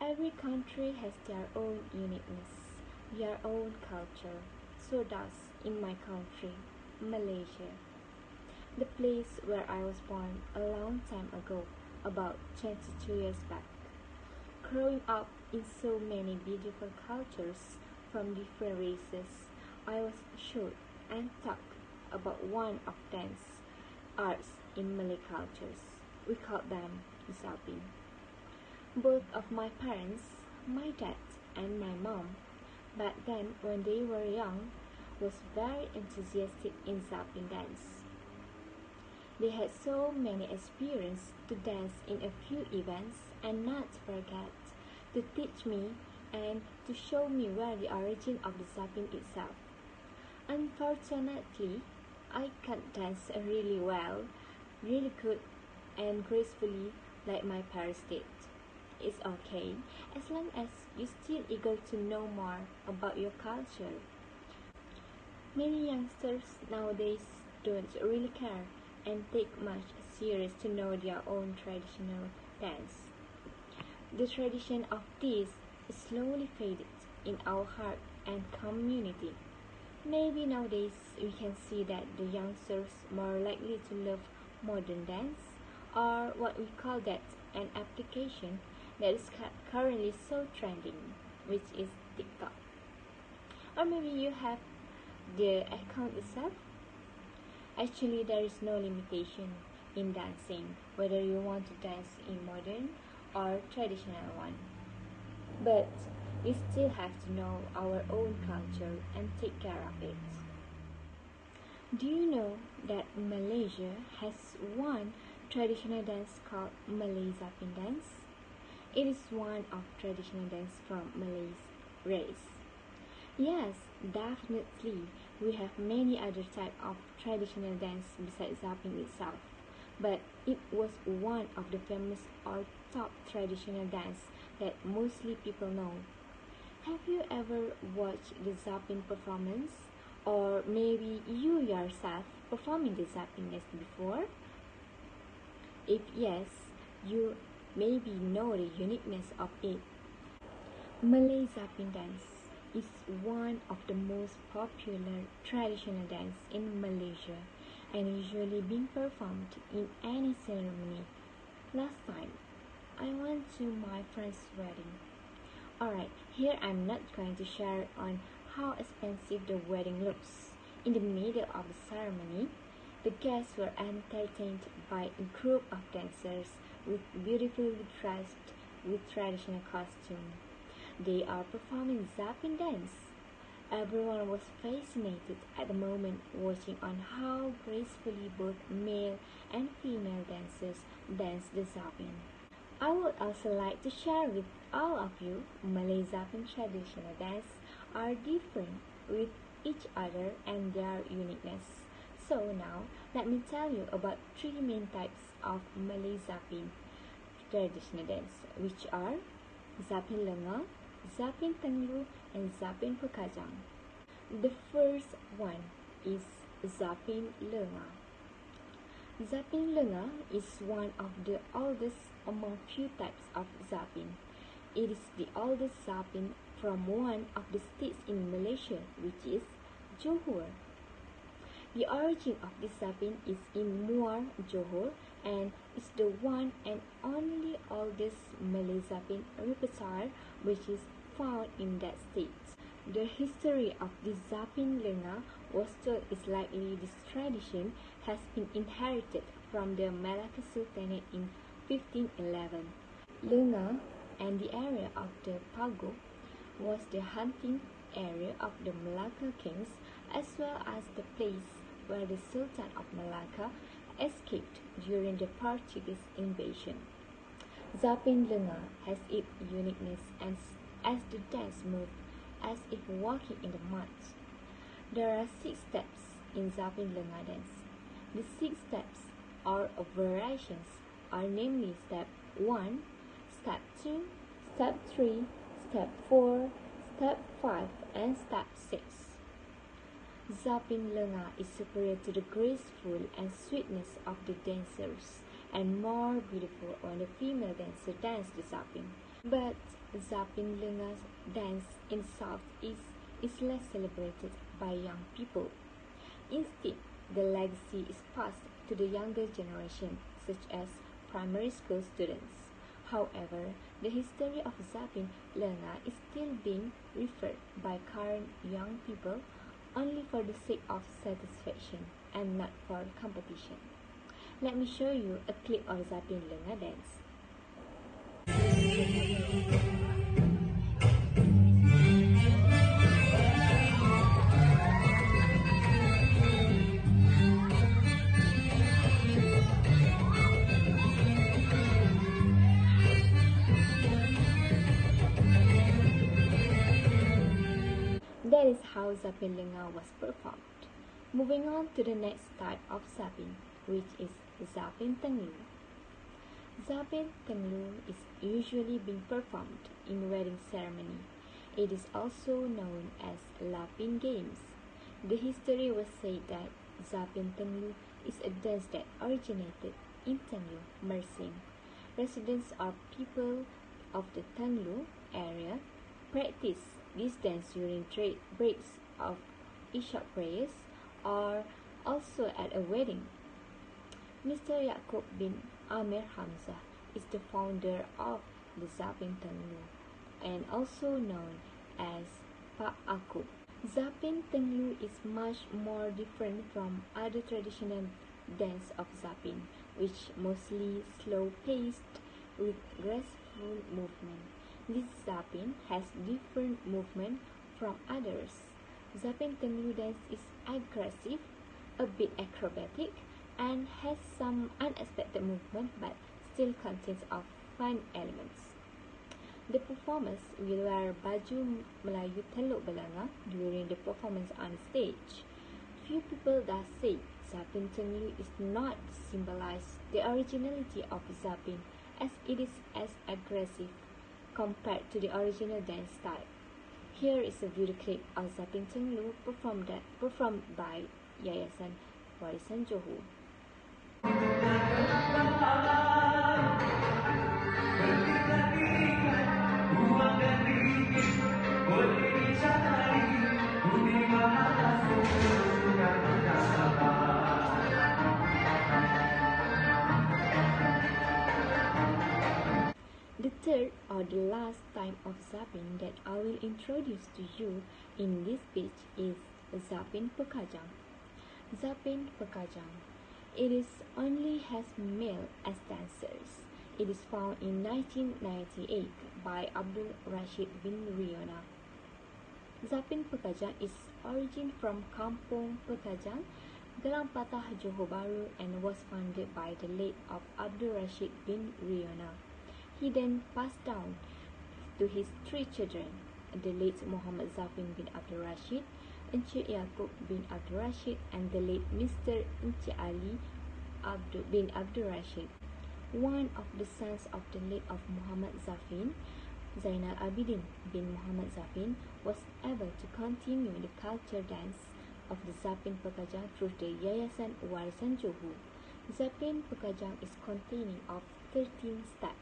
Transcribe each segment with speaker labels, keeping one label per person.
Speaker 1: Every country has their own uniqueness, their own culture. So does in my country, Malaysia, the place where I was born a long time ago, about 22 years back. Growing up in so many beautiful cultures from different races, I was shown and taught about one of dance arts in Malay cultures. We call them zapin. Both of my parents, my dad and my mom, back then when they were young, was very enthusiastic in zapin dance. They had so many experiences to dance in a few events and not forget to teach me and to show me where the origin of the zapin itself. Unfortunately, I can't dance really well, really good and gracefully like my parents did. It's okay as long as you're still eager to know more about your culture. Many youngsters nowadays don't really care and take much serious to know their own traditional dance. The tradition of this is slowly faded in our heart and community. Maybe nowadays we can see that the youngsters more likely to love modern dance, or what we call that an application that is currently so trending, which is TikTok. Or maybe you have the account itself. Actually, there is no limitation in dancing, whether you want to dance in modern or traditional one. But we still have to know our own culture and take care of it. Do you know that Malaysia has one traditional dance called Malay Zapin dance? It is one of traditional dance from Malay race. Yes, definitely. We have many other type of traditional dance besides zapin itself, but it was one of the famous or top traditional dance that mostly people know. Have you ever watched the zapin performance, or maybe you yourself performing the zapin dance before? If yes, you maybe know the uniqueness of it. Malay Zapin dance is one of the most popular traditional dance in Malaysia and usually being performed in any ceremony. Last time, I went to my friend's wedding. Alright, here I'm not going to share on how expensive the wedding looks. In the middle of the ceremony, the guests were entertained by a group of dancers with beautifully dressed with traditional costume. They are performing zapin dance. Everyone was fascinated at the moment watching on how gracefully both male and female dancers dance the zapin. I would also like to share with all of you Malay Zapin traditional dance are different with each other and their uniqueness. So now, let me tell you about three main types of Malay Zapin traditional dance, which are Zapin Lenga, Zapin Tenglu, and Zapin Pekajang. The first one is Zapin Lenga. Zapin Lenga is one of the oldest among few types of zapin. It is the oldest zapin from one of the states in Malaysia, which is Johor. The origin of this zapin is in Muar, Johor, and is the one and only oldest Malay zapin repertoire which is found in that state. The history of this Zapin Lenga was told is likely this tradition has been inherited from the Malacca Sultanate in 1511. Lenga and the area of the Pago was the hunting area of the Malacca kings as well as the place where the Sultan of Malacca escaped during the Portuguese invasion. Zapin Lenga has its uniqueness as the dance moved as if walking in the mud. There are 6 steps in Zapin Lenga dance. The 6 steps or variations are namely step 1, step 2, step 3, step 4, step 5, and step 6. Zapin Lenga is superior to the graceful and sweetness of the dancers and more beautiful when the female dancer dances the zapin. But Zapin Lenga's dance in Southeast is less celebrated by young people. Instead, the legacy is passed to the younger generation, such as primary school students. However, the history of Zapin Lenga is still being referred by current young people only for the sake of satisfaction and not for competition. Let me show you a clip of Zapin Lenga dance. That is how Zapin Lenga was performed. Moving on to the next type of Zapin, which is Zapin Tenglu. Zapin Tenglu is usually being performed in wedding ceremony. It is also known as Lapin Games. The history was said that Zapin Tenglu is a dance that originated in Tenglu, Mersing. Residents or people of the Tenglu area practice this dance during breaks of Isha prayers or also at a wedding. Mr. Yaqub bin Amir Hamzah is the founder of the Zapin Tenglu and also known as Pak Akub. Zapin Tenglu is much more different from other traditional dance of Zapin, which mostly slow-paced with graceful movement. This Zapin has different movement from others. Zapin Tenglu dance is aggressive, a bit acrobatic, and has some unexpected movement but still contains of fun elements. The performers will wear baju Melayu Teluk Belanga during the performance on stage. Few people thus say Zapin Tenglu is not symbolize the originality of Zapin as it is as aggressive compared to the original dance style. Here is a video clip of Zapin Tenglu performed by Yayasan Warisan Johor. The third or the last type of Zapin that I will introduce to you in this speech is Zapin Pekajang. Zapin Pekajang. It is only has male as dancers. It is found in 1998 by Abdul Rashid bin Riona. Zapin Pekajang is origin from Kampung Pekajang, Gelang Patah, Johor Bahru, and was founded by the late of Abdul Rashid bin Riona. He then passed down to his three children, the late Muhammad Zapin bin Abdul Rashid, Encik Yaqub bin Abdul Rashid, and the late Mr. Encik Ali bin Abdul Rashid. One of the sons of the late of Muhammad Zapin, Zainal Abidin bin Muhammad Zapin, was able to continue the culture dance of the Zapin Pekajang through the Yayasan Warisan Johor. Zapin Pekajang is containing of 13 steps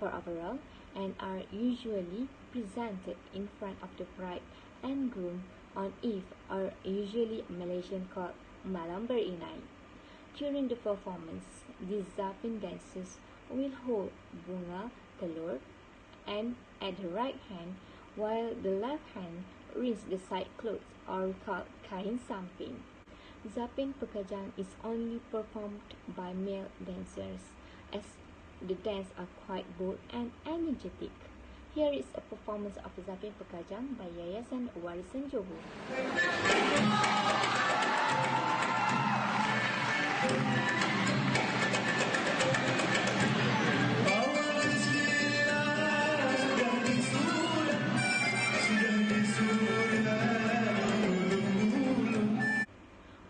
Speaker 1: for overall and are usually presented in front of the bride and groom on eve, or usually Malaysian called Malam Berinai. During the performance, these Zapin dancers will hold bunga telur and at the right hand, while the left hand rinse the side clothes, or called kain samping. Zapin Pekajang is only performed by male dancers, as the dance are quite bold and energetic. Here is a performance of Zapin Pekajang by Yayasan Warisan Johor.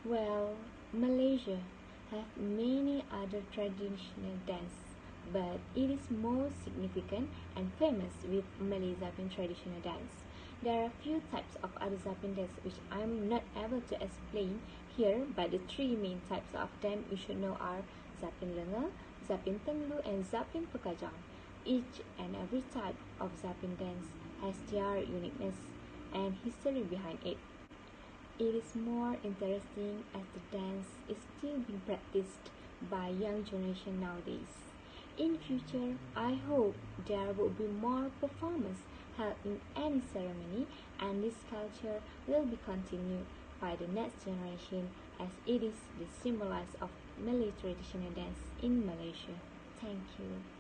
Speaker 1: Well, Malaysia have many other traditional dance, but it is most significant and famous with Malay Zapin traditional dance. There are few types of other Zapin dance which I am not able to explain here, but the three main types of them you should know are Zapin Lenga, Zapin Tenglu, and Zapin Pekajang. Each and every type of Zapin dance has their uniqueness and history behind it. It is more interesting as the dance is still being practiced by young generation nowadays. In future, I hope there will be more performance held in any ceremony and this culture will be continued by the next generation as it is the symbol of Malay traditional dance in Malaysia. Thank you.